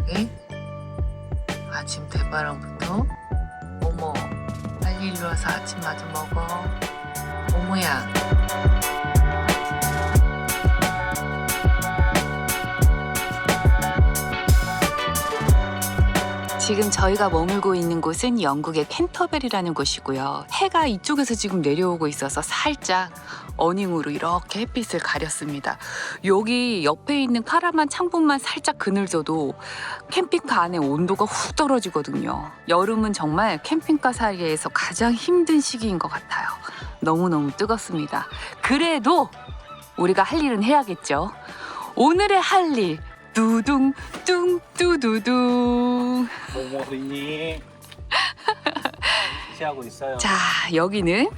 시원하게 아침 대바람부터. 모모 빨리 일로 와서 아침 마저 먹어. 모모야. 지금 저희가 머물고 있는 곳은 영국의 캔터베리라는 곳이고요. 해가 이쪽에서 지금 내려오고 있어서 살짝 어닝으로 이렇게 햇빛을 가렸습니다. 여기 옆에 있는 파란만 창문만 살짝 그늘져도 캠핑카 안에 온도가 훅 떨어지거든요. 여름은 정말 캠핑카 살이에서 가장 힘든 시기인 것 같아요. 너무너무 뜨겁습니다. 그래도 우리가 할 일은 해야겠죠. 오늘의 할 일. 두둥 뚱뚜두둥. 모모 어린이 취하고 있어요. 자, 여기는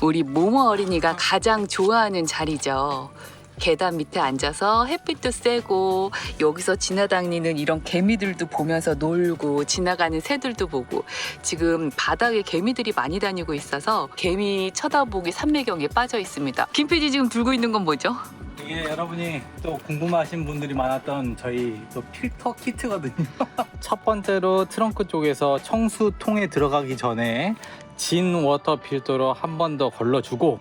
우리 모모 어린이가 가장 좋아하는 자리죠. 계단 밑에 앉아서 햇빛도 쐬고 여기서 지나다니는 이런 개미들도 보면서 놀고 지나가는 새들도 보고. 지금 바닥에 개미들이 많이 다니고 있어서 개미 쳐다보기 삼매경에 빠져 있습니다. 김 PD 지금 들고 있는 건 뭐죠? 이게 여러분이 또 궁금하신 분들이 많았던 저희 또 필터 키트거든요. 첫 번째로 트렁크 쪽에서 청수통에 들어가기 전에 진 워터 필터로 한 번 더 걸러주고,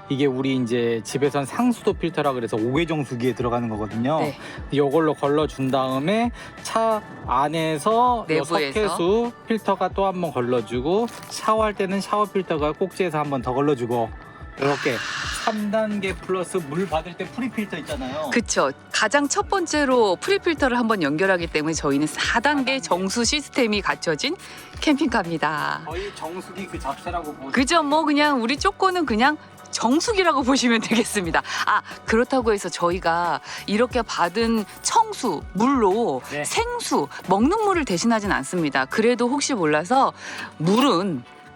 이게 우리 이제 집에선 상수도 필터라 그래서 5개 정수기에 들어가는 거거든요. 네. 이걸로 걸러준 다음에 차 안에서 내부에서 석회수 필터가 또 한 번 걸러주고, 샤워할 때는 샤워 필터가 꼭지에서 한 번 더 걸러주고, 이렇게 3단계 플러스 물 받을 때 프리필터 있잖아요. 그쵸. 가장 첫 번째로 프리필터를 한번 연결하기 때문에 저희는 4단계 정수 시스템이 갖춰진 캠핑카입니다. 거의 정수기 그 잡채라고 보시면. 그죠? 뭐 그냥 우리 쪼꼬는 그냥 정수기라고 보시면 되겠습니다. 아, 그렇다고 해서 저희가 이렇게 받은 청수, 물로 네. 생수, 먹는 물을 대신하진 않습니다. 그래도 혹시 몰라서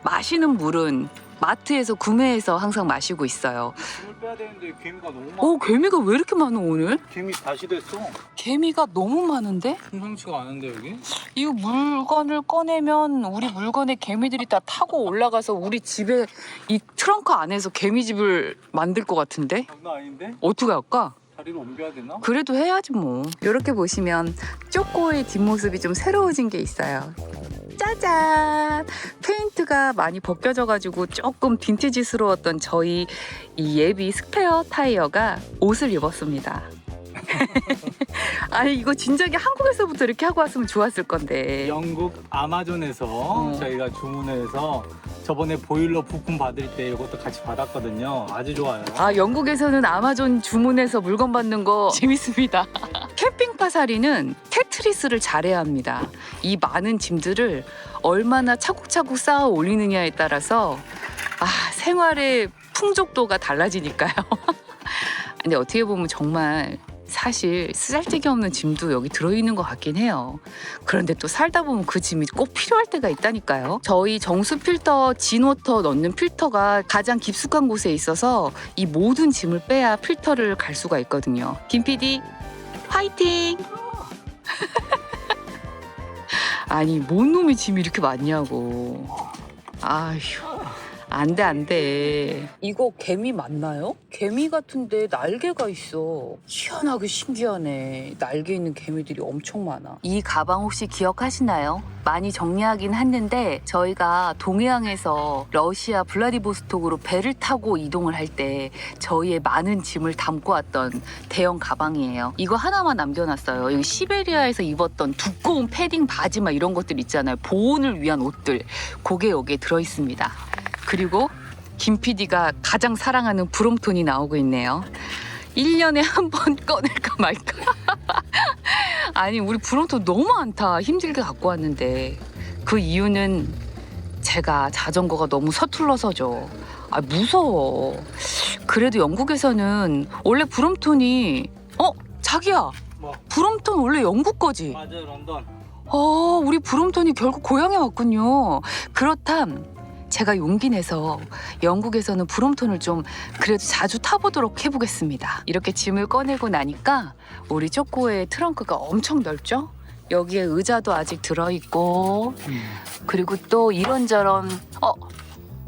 마시는 물은 마트에서 구매해서 항상 마시고 있어요. 물을 빼야 되는데 개미가 너무 많아. 개미가 왜 이렇게 많아 오늘? 개미 다시 됐어. 개미가 너무 많은데? 심상치가 않은데 여기? 이 물건을 꺼내면 우리 물건에 개미들이 다 타고 올라가서 우리 집에 이 트렁크 안에서 개미집을 만들 것 같은데? 장난 아닌데? 어떻게 할까? 자리를 옮겨야 되나? 그래도 해야지 뭐. 이렇게 보시면 쪼꼬의 뒷모습이 좀 새로워진 게 있어요. 짜잔! 페인트가 많이 벗겨져가지고 조금 빈티지스러웠던 저희 이 예비 스페어 타이어가 옷을 입었습니다. 아니 이거 진작에 한국에서부터 이렇게 하고 왔으면 좋았을 건데. 영국 아마존에서 저희가 주문해서 저번에 보일러 부품 받을 때 이것도 같이 받았거든요. 아주 좋아요. 아, 영국에서는 아마존 주문해서 물건 받는 거 재밌습니다. 캠핑카 살이는 테트리스를 잘해야 합니다. 이 많은 짐들을 얼마나 차곡차곡 쌓아 올리느냐에 따라서 생활의 풍족도가 달라지니까요. 근데 어떻게 보면 정말 사실 쓰잘데기 없는 짐도 여기 들어있는 것 같긴 해요. 그런데 또 살다 보면 그 짐이 꼭 필요할 때가 있다니까요. 저희 정수 필터, 진워터 넣는 필터가 가장 깊숙한 곳에 있어서 이 모든 짐을 빼야 필터를 갈 수가 있거든요. 김 PD 화이팅! 아니 뭔 놈의 짐이 이렇게 많냐고. 아휴. 안 돼. 이거 개미 맞나요? 개미 같은데 날개가 있어. 희한하게 신기하네. 날개 있는 개미들이 엄청 많아. 이 가방 혹시 기억하시나요? 많이 정리하긴 했는데 저희가 동해항에서 러시아 블라디보스톡으로 배를 타고 이동을 할 때 저희의 많은 짐을 담고 왔던 대형 가방이에요. 이거 하나만 남겨놨어요. 여기 시베리아에서 입었던 두꺼운 패딩 바지 막 이런 것들 있잖아요. 보온을 위한 옷들. 그게 여기에 들어있습니다. 그리고 김 PD가 가장 사랑하는 브롬톤이 나오고 있네요. 1년에 한 번 꺼낼까 말까. 아니 우리 브롬톤 너무 많다. 힘들게 갖고 왔는데 그 이유는 제가 자전거가 너무 서툴러서죠. 무서워. 그래도 영국에서는 원래 브롬톤이 자기야 뭐? 브롬톤 원래 영국 거지? 맞아요, 런던. 우리 브롬톤이 결국 고향에 왔군요. 그렇담 제가 용기 내서 영국에서는 브롬톤을 좀 그래도 자주 타보도록 해보겠습니다. 이렇게 짐을 꺼내고 나니까 우리 쪼꼬의 트렁크가 엄청 넓죠? 여기에 의자도 아직 들어있고 그리고 또 이런저런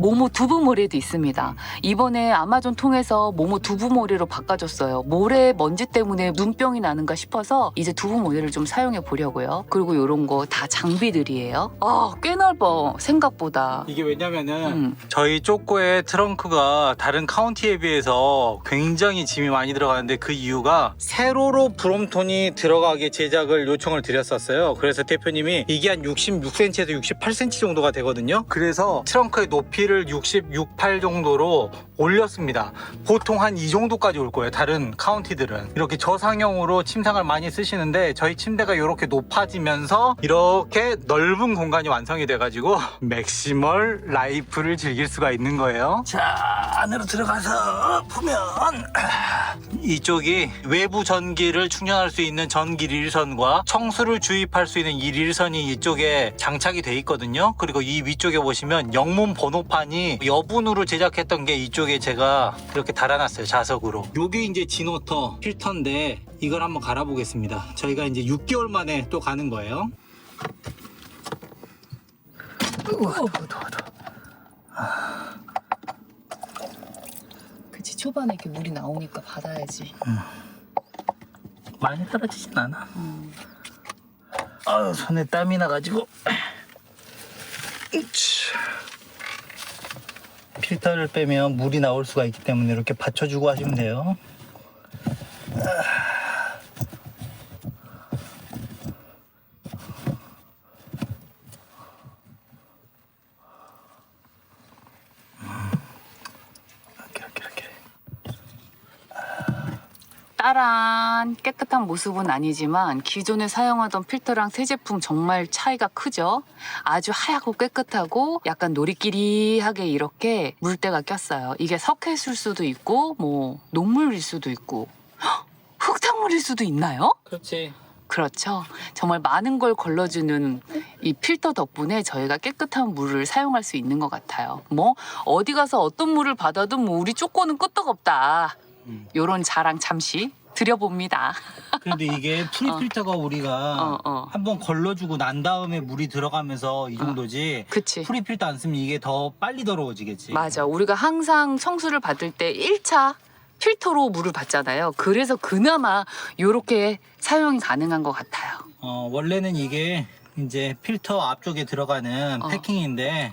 모모 두부 모래도 있습니다. 이번에 아마존 통해서 모모 두부 모래로 바꿔줬어요. 모래 먼지 때문에 눈병이 나는가 싶어서 이제 두부 모래를 좀 사용해 보려고요. 그리고 이런 거 다 장비들이에요. 아, 꽤 넓어 생각보다. 이게 왜냐면은 저희 쪼꼬의 트렁크가 다른 카운티에 비해서 굉장히 짐이 많이 들어가는데 그 이유가 세로로 브롬톤이 들어가게 제작을 요청을 드렸었어요. 그래서 대표님이 이게 한 66cm에서 68cm 정도가 되거든요. 그래서 트렁크의 높이를 66, 8 정도로 올렸습니다. 보통 한 이 정도까지 올 거예요. 다른 카운티들은 이렇게 저상형으로 침상을 많이 쓰시는데 저희 침대가 이렇게 높아지면서 이렇게 넓은 공간이 완성이 돼가지고 맥시멀 라이프를 즐길 수가 있는 거예요. 자, 안으로 들어가서 보면 이쪽이 외부 전기를 충전할 수 있는 전기 릴선과 청수를 주입할 수 있는 이 릴선이 이쪽에 장착이 돼 있거든요. 그리고 이 위쪽에 보시면 영문 번호판이 여분으로 제작했던 게 이쪽에 제가 이렇게 달아놨어요. 자석으로. 요게 이제 진워터 필터인데 이걸 한번 갈아보겠습니다. 저희가 이제 6개월 만에 또 가는 거예요. 그치, 초반에 이렇게 물이 나오니까 받아야지. 많이 떨어지진 않아. 아유, 손에 땀이 나가지고. 필터를 빼면 물이 나올 수가 있기 때문에 이렇게 받쳐주고 하시면 돼요. 이렇게. 따란, 깨끗한 모습은 아니지만 기존에 사용하던 필터랑 새 제품 정말 차이가 크죠. 아주 하얗고 깨끗하고 약간 노리끼리하게 이렇게 물때가 꼈어요. 이게 석회수일 수도 있고 뭐 녹물일 수도 있고 헉! 흙탕물일 수도 있나요? 그렇지. 그렇죠. 정말 많은 걸 걸러주는 이 필터 덕분에 저희가 깨끗한 물을 사용할 수 있는 것 같아요. 뭐 어디 가서 어떤 물을 받아도 뭐 우리 쪼꼬는 끄떡없다. 요런 자랑 잠시 드려봅니다. 그런데 이게 프리필터가 우리가 한번 걸러주고 난 다음에 물이 들어가면서 이 정도지. 그치. 프리필터 안 쓰면 이게 더 빨리 더러워지겠지. 맞아. 우리가 항상 청수를 받을 때 1차 필터로 물을 받잖아요. 그래서 그나마 요렇게 사용이 가능한 것 같아요. 원래는 이게 이제 필터 앞쪽에 들어가는 패킹인데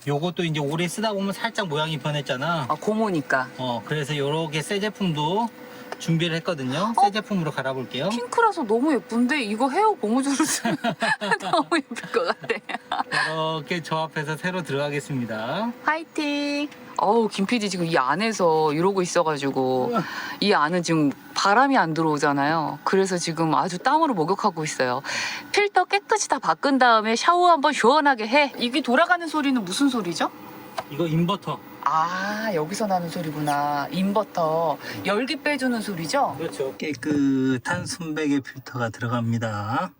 요것도 이제 오래 쓰다 보면 살짝 모양이 변했잖아. 고모니까. 그래서 요렇게 새 제품도 준비를 했거든요. 새 제품으로 갈아볼게요. 핑크라서 너무 예쁜데 이거 헤어 고무줄을 쓰면 너무 예쁠 것 같아. 이렇게 저 앞에서 새로 들어가겠습니다. 화이팅! 어우, 김 PD 지금 이 안에서 이러고 있어가지고 이 안은 지금 바람이 안 들어오잖아요. 그래서 지금 아주 땀으로 목욕하고 있어요. 필터 깨끗이 다 바꾼 다음에 샤워 한번 시원하게 해. 이게 돌아가는 소리는 무슨 소리죠? 이거 인버터. 아, 여기서 나는 소리구나. 인버터. 열기 빼주는 소리죠? 그렇죠. 깨끗한 순백의 필터가 들어갑니다.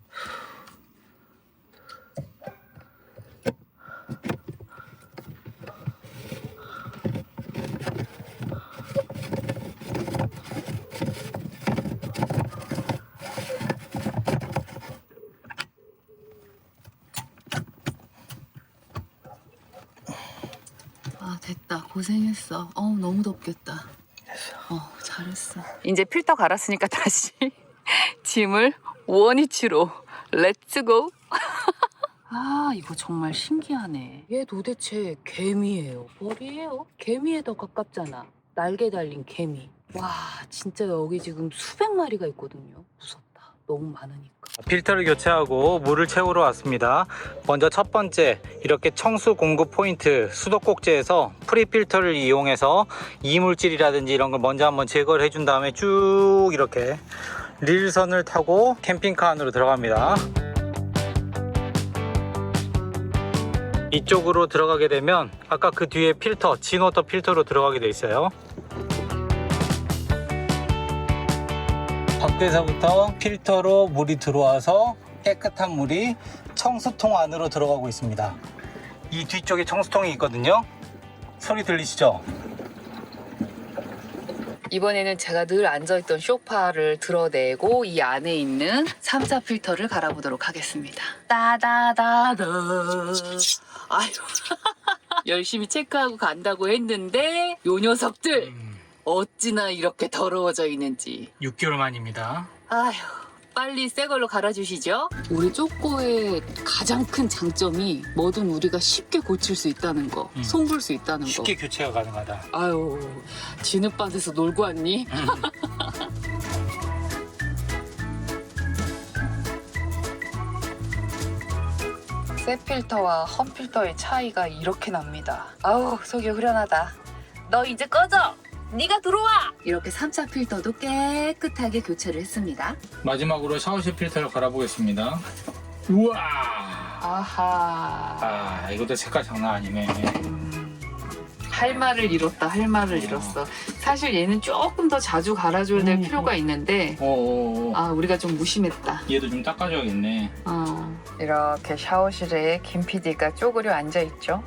아, 됐다. 고생했어. 너무 덥겠다. 잘했어. 이제 필터 갈았으니까 다시 짐을 원위치로 렛츠고. 아, 이거 정말 신기하네. 얘 도대체 개미예요? 벌이에요? 개미에 더 가깝잖아. 날개 달린 개미. 와, 진짜 여기 지금 수백 마리가 있거든요. 무섭다. 너무 많으니까. 필터를 교체하고 물을 채우러 왔습니다. 먼저 첫 번째, 이렇게 청수 공급 포인트 수도꼭지에서 프리필터를 이용해서 이물질이라든지 이런 걸 먼저 한번 제거를 해준 다음에 쭉 이렇게 릴선을 타고 캠핑카 안으로 들어갑니다. 이쪽으로 들어가게 되면 아까 그 뒤에 필터, 진워터 필터로 들어가게 돼 있어요. 밖에서부터 필터로 물이 들어와서 깨끗한 물이 청수통 안으로 들어가고 있습니다. 이 뒤쪽에 청수통이 있거든요. 소리 들리시죠? 이번에는 제가 늘 앉아있던 소파를 드러내고 이 안에 있는 3차 필터를 갈아보도록 하겠습니다. 따다다다. 아유. 열심히 체크하고 간다고 했는데 요 녀석들 어찌나 이렇게 더러워져 있는지. 6개월 만입니다. 아휴, 빨리 새 걸로 갈아주시죠. 우리 쪼꼬의 가장 큰 장점이 뭐든 우리가 쉽게 고칠 수 있다는 거, 손볼 수 있다는 거. 쉽게 교체가 가능하다. 아유, 진흙밭에서 놀고 왔니? 새 필터와 헌 필터의 차이가 이렇게 납니다. 아우, 속이 후련하다. 너 이제 꺼져! 네가 들어와! 이렇게 3차 필터도 깨끗하게 교체를 했습니다. 마지막으로 샤워실 필터를 갈아보겠습니다. 우와! 아하. 아, 이것도 색깔 장난 아니네. 할 말을 잃었다, 할 말을 잃었어. 사실 얘는 조금 더 자주 갈아줘야 될 필요가 있는데, 우리가 좀 무심했다. 얘도 좀 닦아줘야겠네. 이렇게 샤워실에 김 PD가 쪼그려 앉아있죠.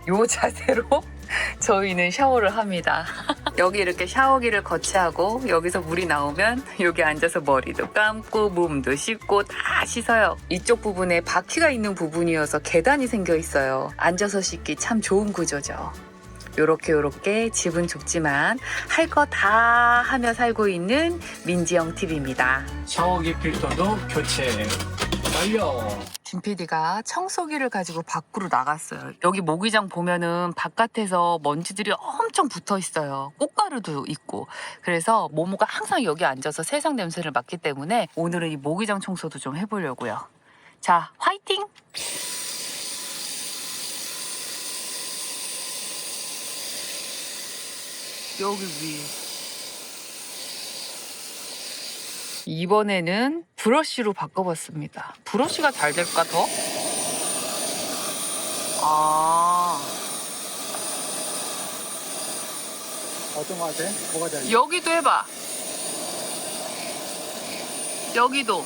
요 자세로 저희는 샤워를 합니다. 여기 이렇게 샤워기를 거치하고 여기서 물이 나오면 여기 앉아서 머리도 감고 몸도 씻고 다 씻어요. 이쪽 부분에 바퀴가 있는 부분이어서 계단이 생겨 있어요. 앉아서 씻기 참 좋은 구조죠. 요렇게 집은 좁지만 할 거 다 하며 살고 있는 민지영 TV입니다. 샤워기 필터도 교체 완료. 김 PD가 청소기를 가지고 밖으로 나갔어요. 여기 모기장 보면은 바깥에서 먼지들이 엄청 붙어 있어요. 꽃가루도 있고. 그래서 모모가 항상 여기 앉아서 세상 냄새를 맡기 때문에 오늘은 이 모기장 청소도 좀 해보려고요. 자, 화이팅! 여기 위에. 이번에는 브러쉬로 바꿔봤습니다. 브러쉬가 잘 될까 더? 어떤 거 같아? 뭐가 잘? 여기도 해봐. 여기도.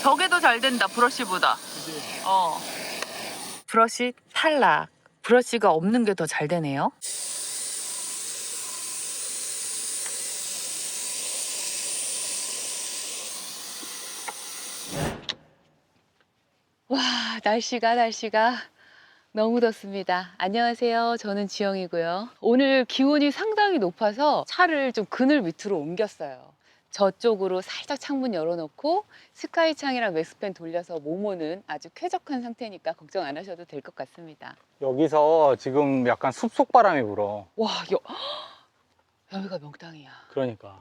저게 더 잘 된다, 브러쉬보다. 그치? 브러쉬 탈락. 브러쉬가 없는 게 더 잘 되네요. 와, 날씨가 너무 덥습니다. 안녕하세요. 저는 지영이고요. 오늘 기온이 상당히 높아서 차를 좀 그늘 밑으로 옮겼어요. 저쪽으로 살짝 창문 열어놓고 스카이 창이랑 맥스팬 돌려서 모모는 아주 쾌적한 상태니까 걱정 안 하셔도 될 것 같습니다. 여기서 지금 약간 숲속 바람이 불어. 와, 여기가 명당이야. 그러니까.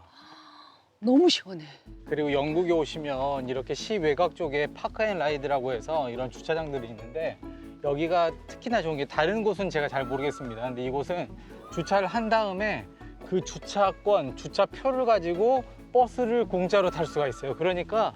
너무 시원해. 그리고 영국에 오시면 이렇게 시 외곽 쪽에 파크앤라이드라고 해서 이런 주차장들이 있는데 여기가 특히나 좋은 게 다른 곳은 제가 잘 모르겠습니다. 근데 이곳은 주차를 한 다음에 그 주차권, 주차표를 가지고 버스를 공짜로 탈 수가 있어요. 그러니까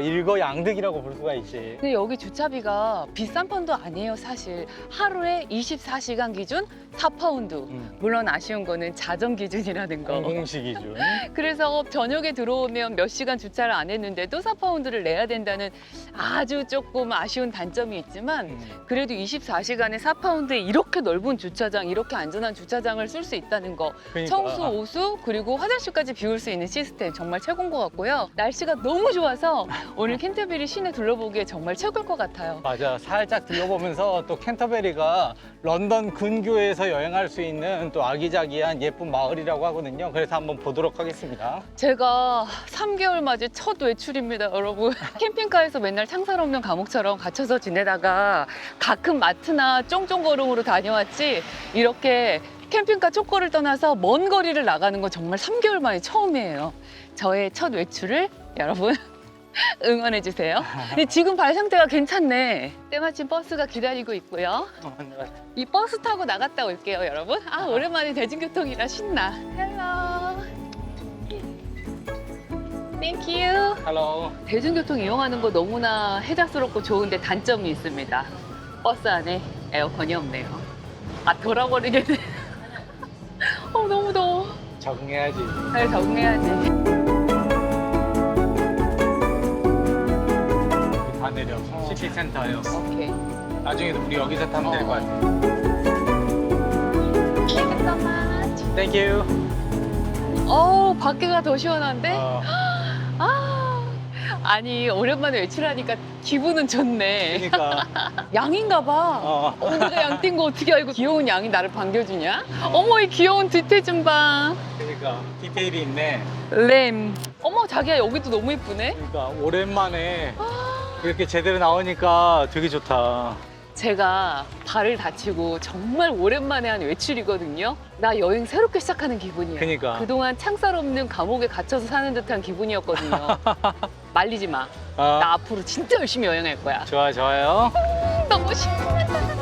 일거양득이라고 볼 수가 있지. 근데 여기 주차비가 비싼 편도 아니에요, 사실. 하루에 24시간 기준 4파운드. 물론 아쉬운 거는 자정 기준이라는 거. 공공시 기준. 그래서 저녁에 들어오면 몇 시간 주차를 안 했는데도 4파운드를 내야 된다는 아주 조금 아쉬운 단점이 있지만 그래도 24시간에 4파운드에 이렇게 넓은 주차장, 이렇게 안전한 주차장을 쓸 수 있다는 거. 그러니까. 청소, 오수, 그리고 화장실까지 비울 수 있는 시스템 정말 최고인 것 같고요. 날씨가 너무 좋아서 오늘 캔터베리 시내 둘러보기에 정말 최고일 것 같아요. 맞아. 살짝 들려보면서 또 캔터베리가 런던 근교에서 여행할 수 있는 또 아기자기한 예쁜 마을이라고 하거든요. 그래서 한번 보도록 하겠습니다. 제가 3개월 맞이 첫 외출입니다, 여러분. 캠핑카에서 맨날 창살없는 감옥처럼 갇혀서 지내다가 가끔 마트나 쫑쫑거름으로 다녀왔지 이렇게 캠핑카 촉구를 떠나서 먼 거리를 나가는 건 정말 3개월 만에 처음이에요. 저의 첫 외출을 여러분 응원해 주세요. 근데 지금 발 상태가 괜찮네. 때마침 버스가 기다리고 있고요. 이 버스 타고 나갔다 올게요, 여러분. 오랜만에 대중교통이라 신나. 헬로. 땡큐. 헬로. 대중교통 이용하는 거 너무나 해자스럽고 좋은데 단점이 있습니다. 버스 안에 에어컨이 없네요. 돌아버리겠네. 너무 더워. 적응해야지. 잘 적응해야지. 다 내려. 시티센터예요. 오케이. 나중에도 우리 여기서 타면 될 것 같아. Thank you so much. 땡큐. 밖에가 더 시원한데? 아니 오랜만에 외출하니까 기분은 좋네. 그러니까. 양인가 봐. 내가 양 뛴 거 어떻게 알고 귀여운 양이 나를 반겨주냐? 어머 이 귀여운 뒤태 좀 봐. 그러니까 디테일이 있네. 램. 어머 자기야 여기도 너무 예쁘네. 그러니까 오랜만에 이렇게 제대로 나오니까 되게 좋다. 제가 발을 다치고 정말 오랜만에 한 외출이거든요. 나 여행 새롭게 시작하는 기분이야. 그러니까. 그동안 창살 없는 감옥에 갇혀서 사는 듯한 기분이었거든요. 말리지 마. 아, 나 앞으로 진짜 열심히 여행할 거야. 좋아요. 너무 신난다.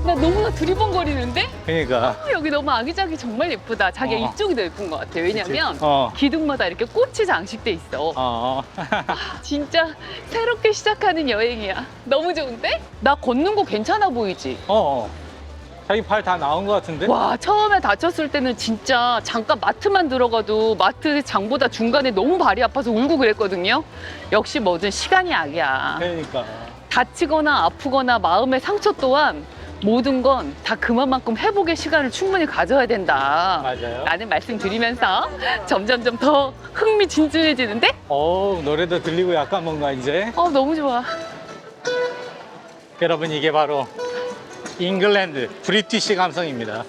나 너무나 두리번거리는데? 그러니까. 여기 너무 아기자기 정말 예쁘다. 자기야 이쪽이 더 예쁜 것 같아. 왜냐면 기둥마다 이렇게 꽃이 장식돼 있어. 진짜 새롭게 시작하는 여행이야. 너무 좋은데? 나 걷는 거 괜찮아 보이지? 자기 발 다 나온 것 같은데? 와 처음에 다쳤을 때는 진짜 잠깐 마트만 들어가도 마트 장보다 중간에 너무 발이 아파서 울고 그랬거든요. 역시 뭐든 시간이 약이야. 그러니까. 다치거나 아프거나 마음의 상처 또한 모든 건 다 그만큼 회복의 시간을 충분히 가져야 된다. 맞아요. 라는 말씀드리면서 점점점 더 흥미진진해지는데? 노래도 들리고 약간 뭔가 이제. 너무 좋아. 여러분 이게 바로 잉글랜드 브리티시 감성입니다.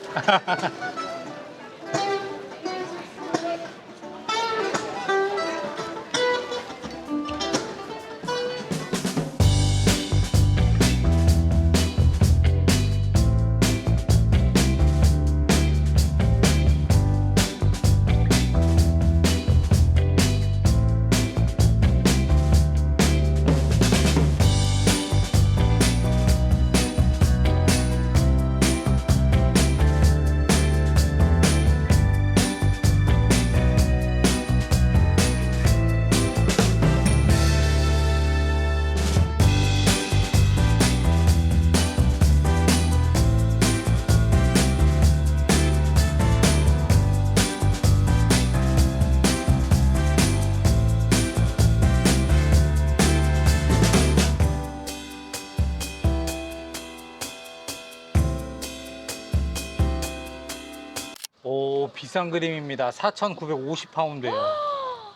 오, 비싼 그림입니다. 4,950파운드예요.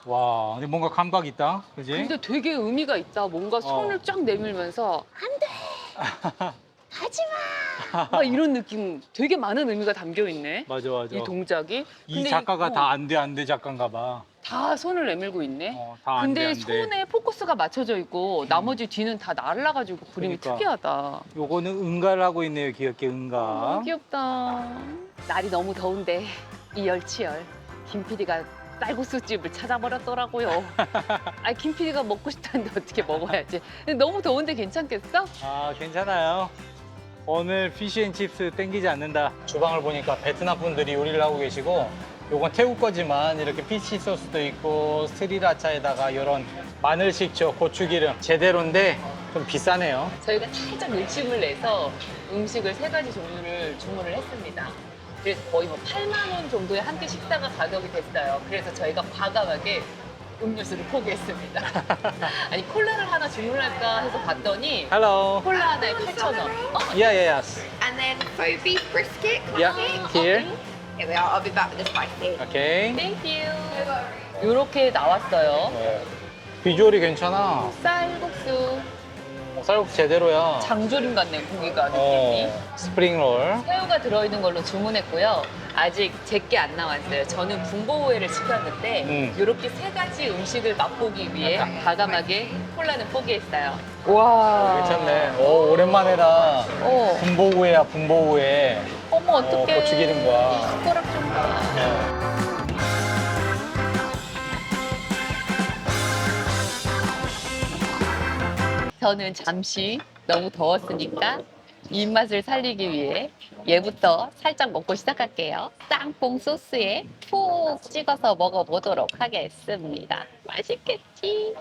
와, 근데 뭔가 감각 있다, 그지? 근데 되게 의미가 있다. 뭔가 손을 쫙 내밀면서 안 돼! 가지 마! 막 이런 느낌 되게 많은 의미가 담겨 있네. 맞아. 이 동작이. 이 근데 작가가 다 안 돼 작가인가 봐. 다 손을 내밀고 있네. 다 안 돼, 근데 안 돼. 손에 포커스가 맞춰져 있고 나머지 뒤는 다 날라가지고 그림이 그러니까. 특이하다. 요거는 응가를 하고 있네요, 귀엽게 응가. 너무 귀엽다. 날이 너무 더운데 이열치열 김 PD가 쌀국수집을 찾아버렸더라고요. 김 PD가 먹고 싶다는데 어떻게 먹어야지. 근데 너무 더운데 괜찮겠어? 괜찮아요. 오늘 피시앤칩스 땡기지 않는다. 주방을 보니까 베트남 분들이 요리를 하고 계시고, 요건 태국 거지만 이렇게 피시 소스도 있고 스리라차에다가 이런 마늘 식초, 고추기름 제대로인데 좀 비싸네요. 저희가 살짝 욕심을 내서 음식을 3가지 종류를 주문을 했습니다. 그래서 거의 8만 원 정도의 한 끼 식사가 가격이 됐어요. 그래서 저희가 과감하게 음료수를 포기했습니다. 아니 콜라를 하나 주문할까 해서 봤더니 Hello. 콜라 하나에 8,000원. Yes. And then faux beef brisket. Yeah, here. Here we are. I'll be back with the spicy. Okay. 땡큐. 이렇게 나왔어요. 비주얼이 괜찮아. 쌀국수. 쌀국수 제대로야. 장조림 같네 고기가 느낌이. 스프링롤. 새우가 들어있는 걸로 주문했고요. 아직 제게 안 나왔어요. 저는 군보호회를 시켰는데 이렇게 3가지 음식을 맛보기 위해 과감하게 콜라는 포기했어요. 와. 괜찮네. 오, 오랜만에다. 분보우회야, 분보우회. 어머 어떡해. 고추기름과. 이 숟가락 좀 봐. 저는 잠시 너무 더웠으니까 입맛을 살리기 위해 얘부터 살짝 먹고 시작할게요. 땅콩 소스에 푹 찍어서 먹어보도록 하겠습니다. 맛있겠지?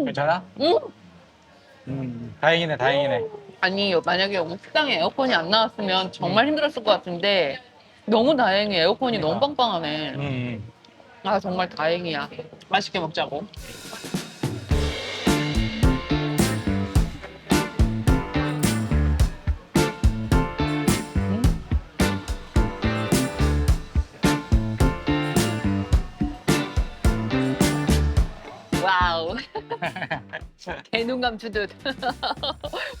괜찮아? 응? 다행이네, 다행이네. 아니 만약에 여기 식당에 에어컨이 안 나왔으면 정말 힘들었을 것 같은데 너무 다행히 에어컨이 너무 빵빵하네. 정말 다행이야. 맛있게 먹자고. 개눈 감추듯.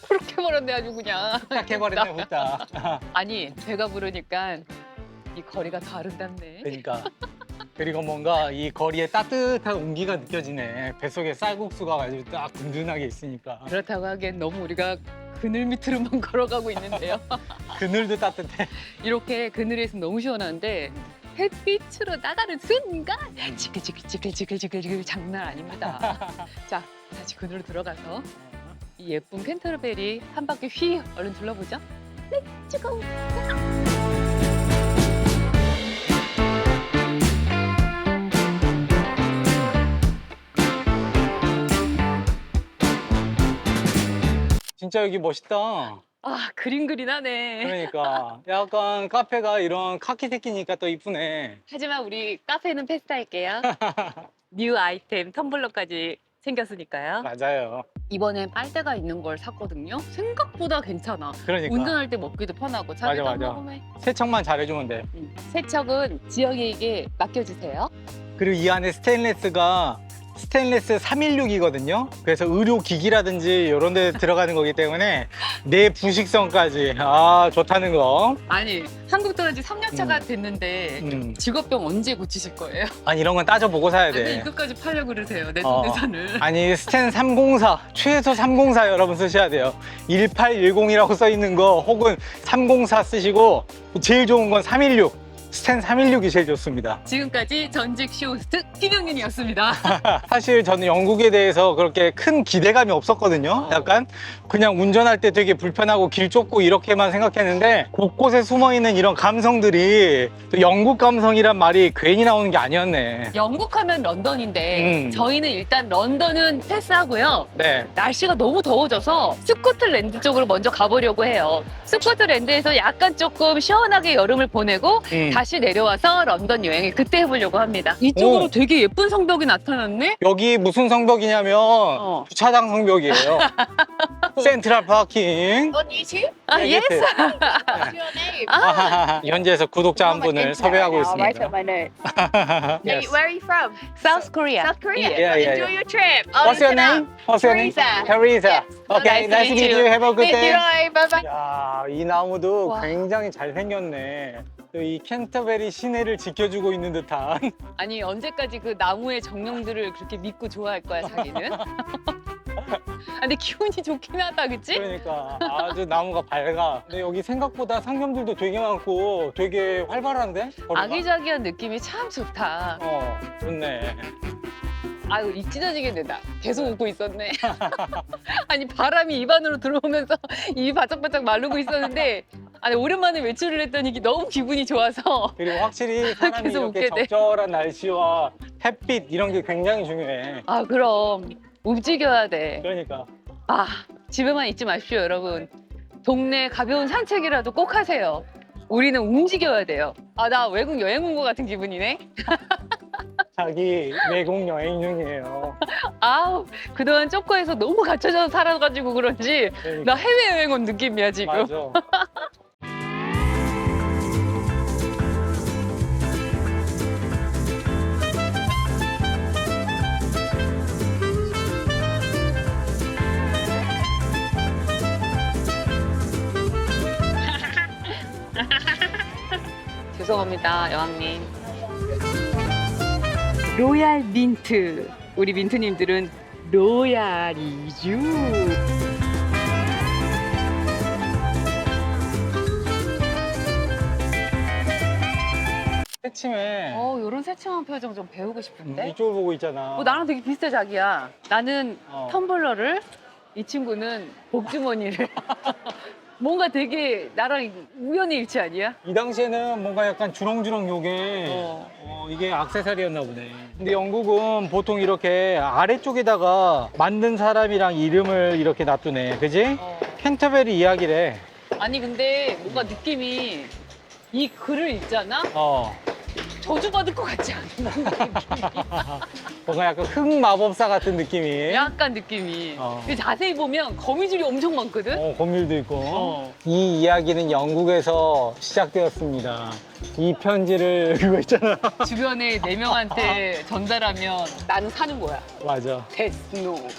그렇게 버렸네 아주 그냥. 시작해버렸네 후딱. 아니 배가 부르니까 이 거리가 더 아름답네. 그러니까. 그리고 뭔가 이 거리에 따뜻한 온기가 느껴지네. 뱃속에 쌀국수가 아주 딱 든든하게 있으니까. 그렇다고 하기엔 너무 우리가 그늘 밑으로만 걸어가고 있는데요. 그늘도 따뜻해. 이렇게 그늘에서 너무 시원한데 햇빛으로 나가는 순간 지글지글 장난 아닙니다. 자, 다시 그늘로 들어가서 이 예쁜 캔터베리 한 바퀴 휘 얼른 둘러보죠. 렛츠고! 진짜 여기 멋있다. 아, 그린그린하네. 그러니까 약간 카페가 이런 카키색이니까 또 이쁘네. 하지만 우리 카페는 패스할게요. 뉴 아이템 텀블러까지 생겼으니까요. 맞아요. 이번엔 빨대가 있는 걸 샀거든요. 생각보다 괜찮아. 그러니까 운전할 때 먹기도 편하고 차에서 맞아, 맞아. 먹으면. 세척만 잘해주면 돼. 세척은 지영이에게 맡겨주세요. 그리고 이 안에 스테인레스가 스테인레스 316이거든요. 그래서 의료기기라든지 이런 데 들어가는 거기 때문에 내 부식성까지 좋다는 거. 아니 한국 떠난 지 3년 차가 됐는데 직업병 언제 고치실 거예요? 아니 이런 건 따져보고 사야 아니 돼. 이것까지 팔려고 그러세요. 내 어. 돈내산을. 아니 스텐 304 최소 304 여러분 쓰셔야 돼요. 1810이라고 써 있는 거 혹은 304 쓰시고 제일 좋은 건 316 스텐 316이 제일 좋습니다. 지금까지 전직 쇼호스트 김영윤이었습니다. 사실 저는 영국에 대해서 그렇게 큰 기대감이 없었거든요. 약간 그냥 운전할 때 되게 불편하고 길 좁고 이렇게만 생각했는데 곳곳에 숨어있는 이런 감성들이 또 영국 감성이란 말이 괜히 나오는 게 아니었네. 영국하면 런던인데 저희는 일단 런던은 패스하고요. 네. 날씨가 너무 더워져서 스코틀랜드 쪽으로 먼저 가보려고 해요. 스코틀랜드에서 약간 조금 시원하게 여름을 보내고 다시 내려와서 런던 여행을 그때 해보려고 합니다. 이쪽으로 오. 되게 예쁜 성벽이 나타났네? 여기 무슨 성벽이냐면 주차장 성벽이에요. 센트럴 파킹. On YouTube? 아, 네, 예스! 네. What's your name? 현지에서 구독자 한 분을 섭외하고 Write up 있습니다. my notes. Yes. Where are you from? South Korea. South Korea. Yeah, yeah, Enjoy yeah. your trip. What's your name? What's your name? Teresa. Teresa. Yes. Okay, Nice to nice to meet meet you. you. Have a good Thank you. day. Bye bye. 야, 이 나무도 와. 굉장히 잘 생겼네. 또 이 캔터베리 시내를 지켜주고 있는 듯한. 아니 언제까지 그 나무의 정령들을 그렇게 믿고 좋아할 거야 자기는? 아, 근데 기분이 좋긴 하다 그치? 그러니까 아주 나무가 밝아. 근데 여기 생각보다 상점들도 되게 많고 되게 활발한데? 거리가? 아기자기한 느낌이 참 좋다. 좋네. 아유 입 찢어지겠네 나 계속 웃고 있었네. 아니 바람이 입 안으로 들어오면서 입이 바짝바짝 마르고 있었는데 아니 오랜만에 외출을 했더니 너무 기분이 좋아서 그리고 확실히 사람이 계속 이렇게 웃게 돼. 적절한 날씨와 햇빛 이런 게 굉장히 중요해. 아 그럼 움직여야 돼. 그러니까. 아 집에만 있지 마십시오 여러분. 동네 가벼운 산책이라도 꼭 하세요. 우리는 움직여야 돼요. 아 나 외국 여행 온 것 같은 기분이네. 자기 외국 여행 중이에요. 아우 그동안 쪼꼬에서 너무 갇혀져서 살아가지고 그런지 그러니까. 나 해외여행 온 느낌이야 지금. 맞아. 죄송합니다 여왕님. 로얄 민트. 우리 민트님들은 로얄이죠. 새침해. 요런 새침한 표정 좀 배우고 싶은데? 이쪽을 보고 있잖아. 나랑 되게 비슷해 자기야. 나는 텀블러를. 텀블러를, 이 친구는 복주머니를. 뭔가 되게 나랑 우연의 일치 아니야? 이 당시에는 뭔가 약간 주렁주렁 요게 이게 액세서리였나 보네. 근데 영국은 보통 이렇게 아래쪽에다가 만든 사람이랑 이름을 이렇게 놔두네. 그지? 캔터베리 이야기래. 아니 근데 뭔가 느낌이 이 글을 읽잖아? 저주받을 것 같지 않아? 뭔가 약간 흑마법사 같은 느낌이. 약간 느낌이. 어. 근데 자세히 보면 거미줄이 엄청 많거든? 거밀도 있고. 어. 이 이야기는 영국에서 시작되었습니다. 이 편지를 그거 있잖아. 주변에 4명한테 전달하면 나는 사는 거야. 맞아. 데스노트.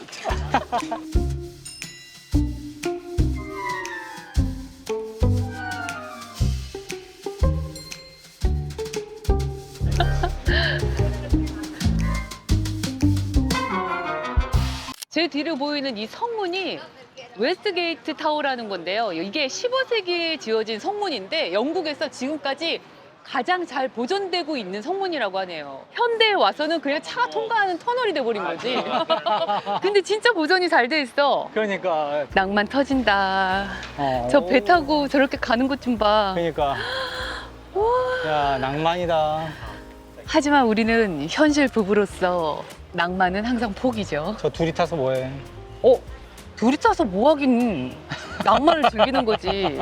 제 뒤로 보이는 이 성문이 웨스트게이트 타워라는 건데요. 이게 15세기에 지어진 성문인데 영국에서 지금까지 가장 잘 보존되고 있는 성문이라고 하네요. 현대에 와서는 그냥 차가 통과하는 터널이 돼버린 거지. 근데 진짜 보존이 잘 돼 있어. 그러니까. 낭만 터진다. 저 배 타고 저렇게 가는 것 좀 봐. 그러니까. 야, 낭만이다. 하지만 우리는 현실 부부로서 낭만은 항상 포기죠. 저 둘이 타서 뭐해? 둘이 타서 뭐 하긴 낭만을 즐기는 거지.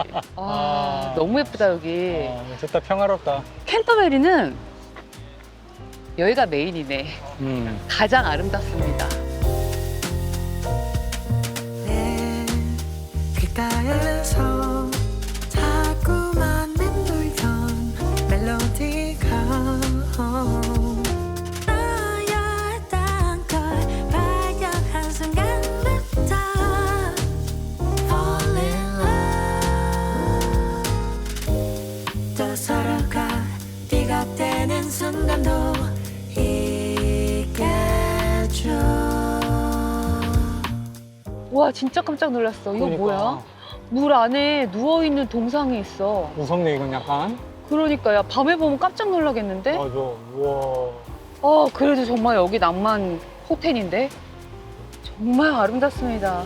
너무 예쁘다 여기. 좋다, 평화롭다. 캔터베리는 여기가 메인이네. 가장 아름답습니다. 내 귓가에서 자꾸만 맴돌던 멜로디가 너였던 걸 발견한 순간부터 fall in love 또 서로가 네가 되는 순간도 있겠죠. 와 진짜 깜짝 놀랐어. 이거 그러니까. 뭐야? 물 안에 누워있는 동상이 있어. 무섭네, 이건 약간. 그러니까 야 밤에 보면 깜짝 놀라겠는데? 맞아. 우와. 그래도 정말 여기 낭만 호텔인데? 정말 아름답습니다.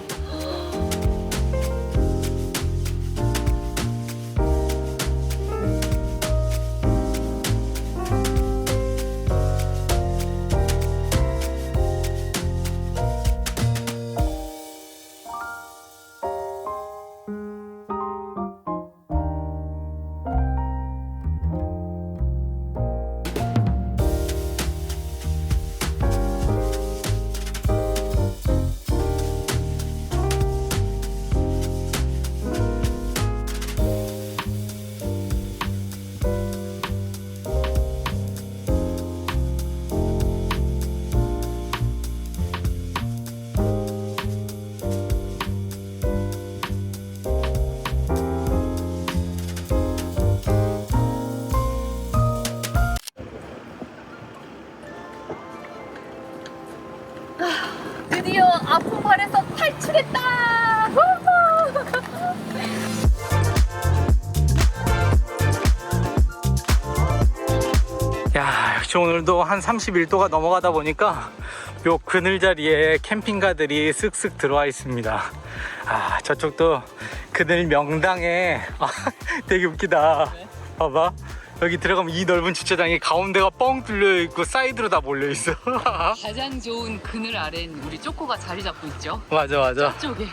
드디어 아픈 발에서 탈출했다! 야, 역시 오늘도 한 31도가 넘어가다 보니까 요 그늘 자리에 캠핑카들이 쓱쓱 들어와 있습니다. 저쪽도 그늘 명당에 되게 웃기다. 봐봐. 여기 들어가면 이 넓은 주차장이 가운데가 뻥 뚫려 있고 사이드로 다 몰려 있어. 가장 좋은 그늘 아래는 우리 쪼꼬가 자리 잡고 있죠. 맞아. 저쪽에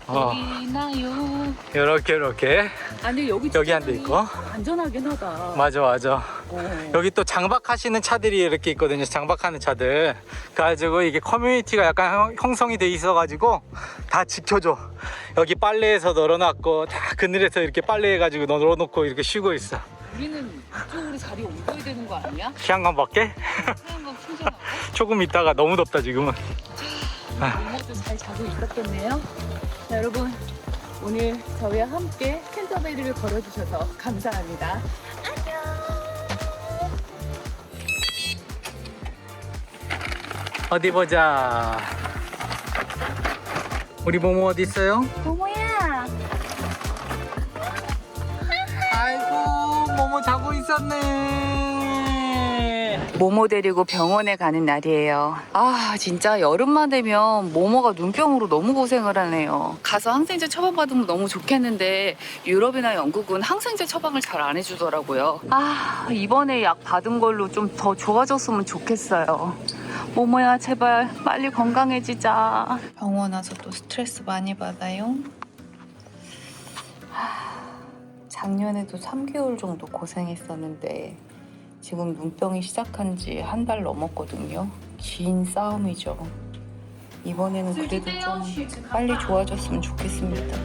어. 보이나요? 이렇게 아니 여기 한 대 있고. 안전하긴 하다. 맞아. 여기 또 장박하시는 차들이 이렇게 있거든요. 장박하는 차들. 그래가지고 이게 커뮤니티가 약간 형성이 돼 있어가지고 다 지켜줘. 여기 빨래해서 널어놨고 다 그늘에서 이렇게 빨래해가지고 널어놓고 이렇게 쉬고 있어. 우리는 이쪽으로 자리 옮겨야 되는 거 아니야? 태양광 밖에? 태양광 충전하고 조금 있다가 너무 덥다 지금은. 모모도 잘 자고 있었겠네요. 자, 여러분 오늘 저희와 함께 캔터베리를 걸어주셔서 감사합니다. 어디 보자. 우리 모모 어디 있어요? 모모야. 아이고, 모모 자고 있었네. 모모 데리고 병원에 가는 날이에요. 진짜 여름만 되면 모모가 눈병으로 너무 고생을 하네요. 가서 항생제 처방받으면 너무 좋겠는데 유럽이나 영국은 항생제 처방을 잘 안 해주더라고요. 이번에 약 받은 걸로 좀 더 좋아졌으면 좋겠어요. 모모야 제발 빨리 건강해지자. 병원 와서 또 스트레스 많이 받아요. 작년에도 3개월 정도 고생했었는데 지금 눈병이 시작한 지 한 달 넘었거든요. 긴 싸움이죠. 이번에는 그래도 좀 빨리 좋아졌으면 좋겠습니다.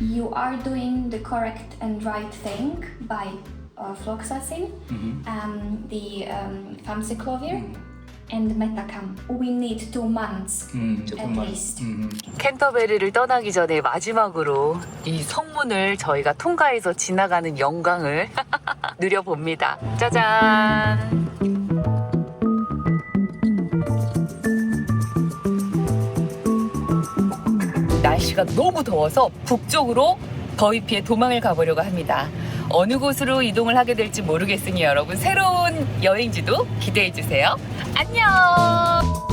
You are doing the correct and right thing by fluoxetine, the famciclovir, and metacam. We need 2 months at least. 캔터베리를 떠나기 전에 마지막으로 이 성문을 저희가 통과해서 지나가는 영광을 누려봅니다. 짜잔! 날씨가 너무 더워서 북쪽으로 더위 피해 도망을 가보려고 합니다. 어느 곳으로 이동을 하게 될지 모르겠으니 여러분 새로운 여행지도 기대해 주세요. 안녕!